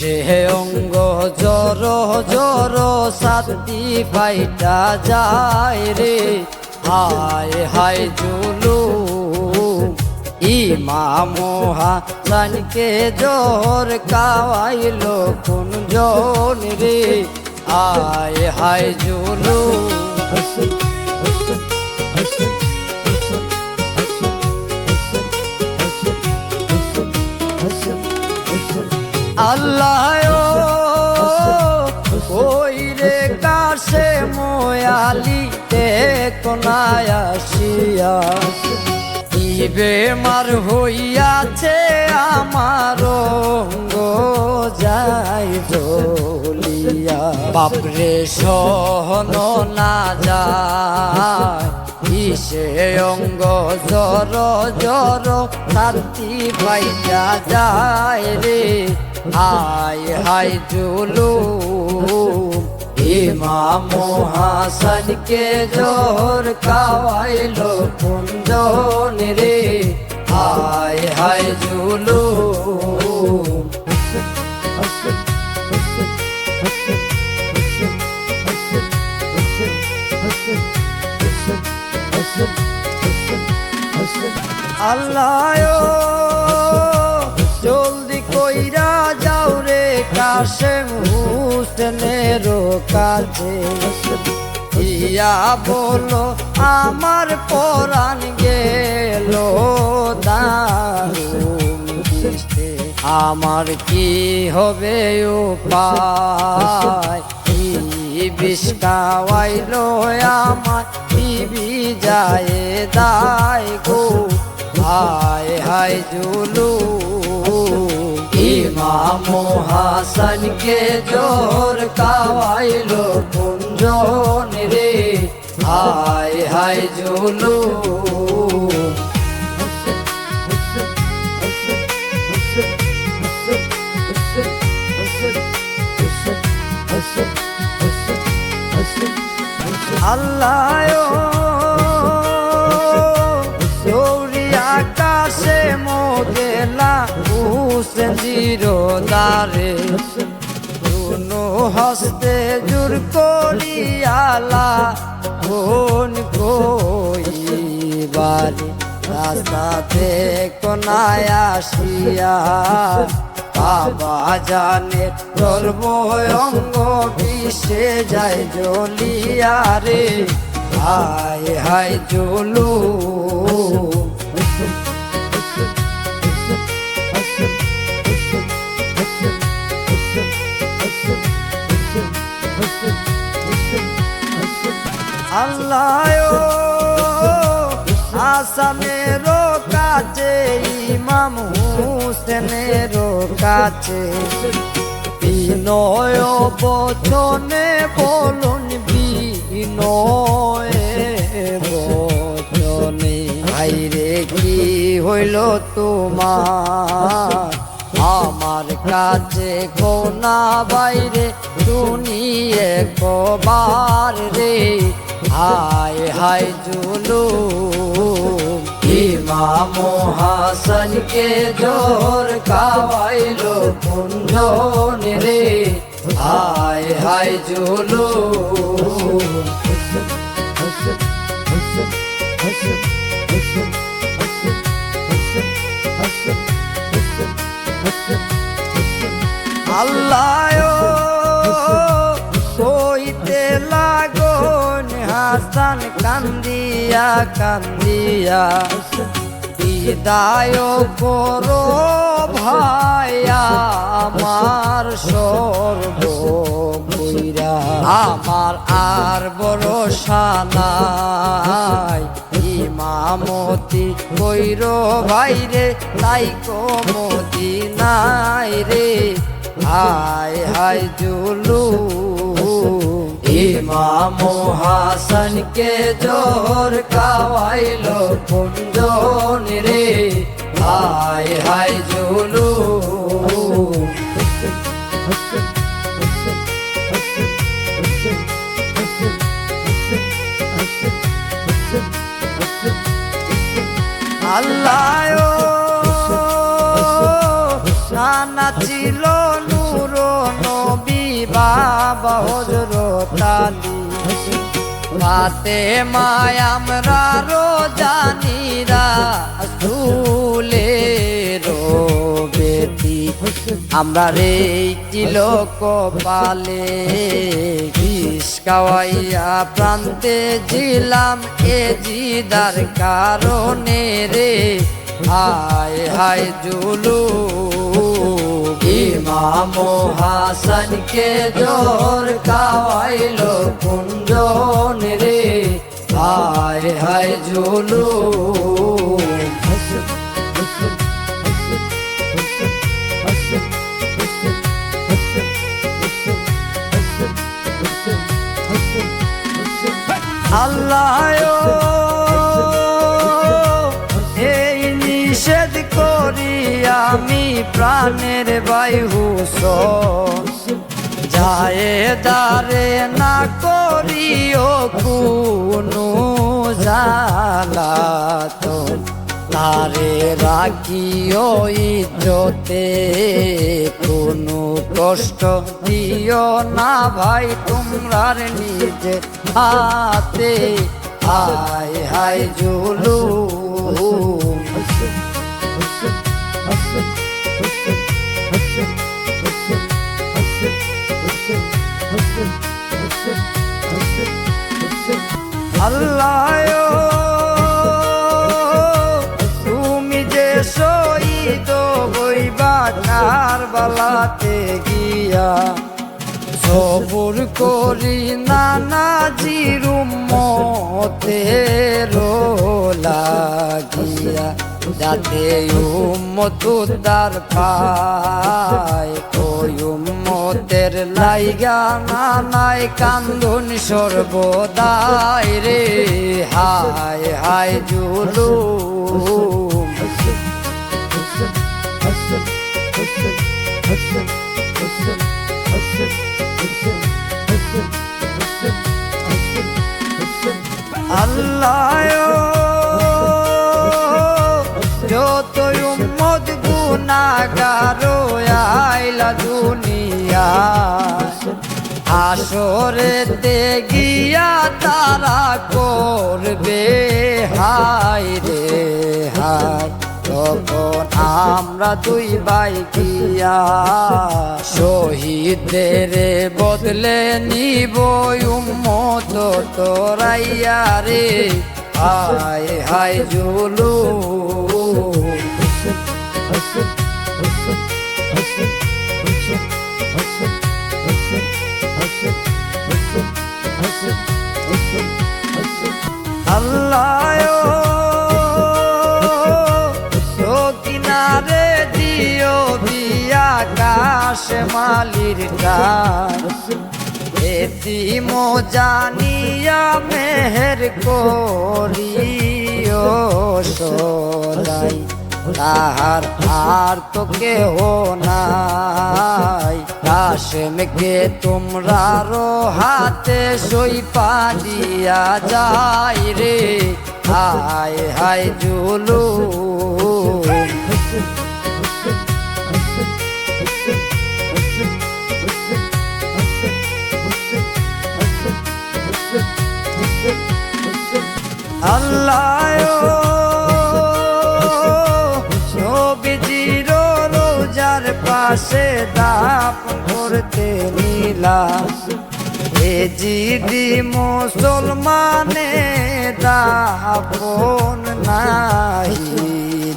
সে অঙ্গ জর জর সাতি ফাইটা যায় রে হায় হায় জুলু ইমাম হাসানকে জোর কাওয়াইলো কোন জন রে হায় হায় জুলু আল্লাহ ওই রে কাছে মোয়ালি কোনায় আসিয়া কি বেমার হইয়াছে আমার অঙ্গ যাই জ্বলিয়া বাপরে সহন না যায় সে অঙ্গ জর জর সাথী ভাইয়া যায় রে হায় হায় জুলু ইমাম হাসানকে জোর কাওয়াইলো কোন জন রে হায় হায় জুলু আল্লাহ জলদি কইরা যাও রে কাশেম হুসেনের কাছে ইয়া বলো আমার পরাণ গেল দারুণ দৃষ্টে আমার কি হবে উপায় বিষ খাওয়াইলো আমার বিবি যায় দায় গো হায় হায় জুলু ইমাম হাসানকে জোর কাওয়াইলো কোন জন রে হায় হায় জুলু আল্লাহ দৌড়ি আকাশে মোদেলা হুসেন দারে দুনো হস্তে জুর করিয়ালা কোন কইবারে রাস্তাতে কোনায় আসিয়া বাবা জানে ধর্ম অঙ্গ বিষে যায় জ্বলিয়া রে হায় হায় জুলু আল্লাহ হাসানের কাছে ইমাম হুসেনের কাছে বিনয় বচনে বলুন বিনয় বচনে ভাইরে কি হইল তোমার আমার কাছে কোনা বাইরে শুনিয়ে কবার রে হায় হায় জুলু ইমাম হাসানকে জোর কাওয়াইলো কোন জন রে হায় হায় জুলু আল্লাহ কইতে লাগন হাসান কান্দিয়া কান্দিয়া বিদায় করো ভাই আমার সর্ব কইরা আমার আর ভরসা নাই ইমামতি কইর ভাইরে তাই কমতি নাই রে হায় হায় জুলু ইমাম হাসানকে জোর কাওয়াইলো কোন জন রে হায় হায় জুলু আল্লাহ নানা ছিল নূর কাবা হযরত আলী ফাতেমা আমরা জানিরা রাসূলের বেটি আমরা রে তিলক পালে বিষ খাওয়াইয়া প্রান্তে ছিলাম এ জিদার কারণে রে হায় হায় জুলুম ইমাম হাসানকে জোর খাওয়াইলো কুঞ্জন রে হায় হায় জুলুম আল্লাহ এই নিষেধ করি আমি প্রাণের ভাই হুসেন যায় দারে না করিও কোনো জালাতন তারে রাখিও ইজ্জতে কোনো কষ্ট দিও না ভাই তোমরার নিজে হাতে হায় হায় জুলুম আল্লাহ তুমি যে শহীদ হইবা কারবালাতে গিয়া সবুর করি নানাজির উম্মতের লাগিয়া যাতে উম্মত উদ্ধার পায় ওই উম্মতের লাইগা নানাই কান্দুন সর্বদাই রে হায় হায় জুলুম আল্লাহ যতই উম্মত গুনাহগার আইলা দুনিয়া আসরেতে গিয়া তারা করবে হায় রে হায় তখন আমরা দুই ভাই গিয়া শহীদের বদলে নিব উম্মত তোরাইয়া রে হায় হায় জুলুম আল্লাহ কিনারে দিও বিয়া কাশ মালির কাজ এতিম জানিয়া মেহের করিও সদাই তাহার আর তো কেহ নাই কাশেমকে তোমরারো হাতে সইপা দিয়া যাই রে হায় হায় জুলুম আল্লাহ নবীজির রোজার পাশে দাফন করতে নিলাম এ জিদি মুসলমানে দাফন নাহি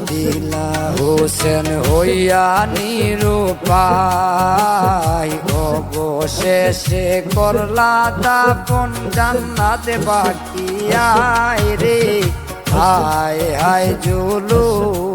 দিলা হোসেন হইয়া নিরুপায় অবশেষে করলা দাফন জান্নাতে বাকি আয় রে হায় হায় জুলুম